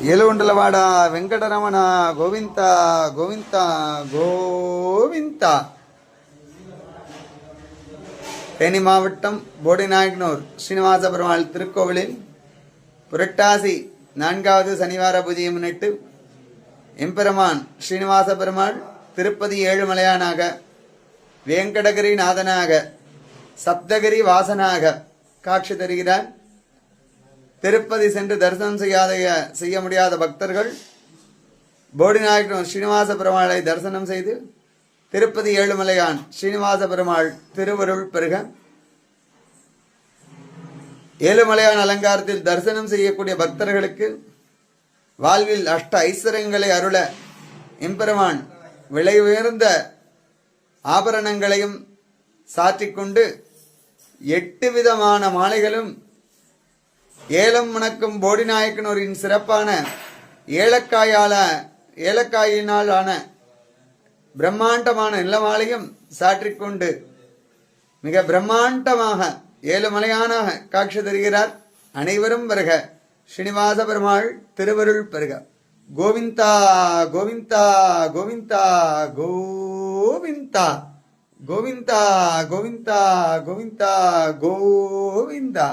ఏలుగుంటలవాడ వెంకటరమణ గోవింత గోవింత గోవింత. தேனி மாவட்டம் போடிநாயக்கனூர் ஸ்ரீனிவாச பெருமாள் திருக்கோவிலில் புரட்டாசி 4வது சனிவார பூஜையை முன்னிட்டு எம்பெருமான் ஸ்ரீனிவாச பெருமாள் திருப்பதி ஏழுமலையானாக, வேங்கடகிரி நாதனாக, சப்தகிரி வாசனாக காட்சி தருகிறார். திருப்பதி சென்று தரிசனம் செய்ய முடியாத பக்தர்கள் போடிநாயக்கனூர் ஸ்ரீனிவாச பெருமாளை தரிசனம் செய்து திருப்பதி ஏழுமலையான் ஸ்ரீனிவாச பெருமாள் திருவருள் பெருக. ஏழுமலையான் அலங்காரத்தில் தரிசனம் செய்யக்கூடிய பக்தர்களுக்கு வாழ்வில் அஷ்ட ஐஸ்வர்யங்களை அருள எம்பெருமான் விலை உயர்ந்த ஆபரணங்களையும் சாற்றிக்கொண்டு 8 விதமான மாலைகளும் ஏலம் மணக்கும் போடிநாயக்கனூரின் சிறப்பான ஏலக்காயினால் ஆன பிரம்மாண்டமான நிலமாலையும் சாற்றிக்கொண்டு மிக பிரம்மாண்டமாக ஏழுமலையானாக காட்சி தருகிறார். அனைவரும் வருக. ஸ்ரீனிவாச பெருமாள் திருவருள் பெருக. கோவிந்தா கோவிந்தா கோவிந்தா கோவிந்தா கோவிந்தா கோவிந்தா கோவிந்தா கோவிந்தா.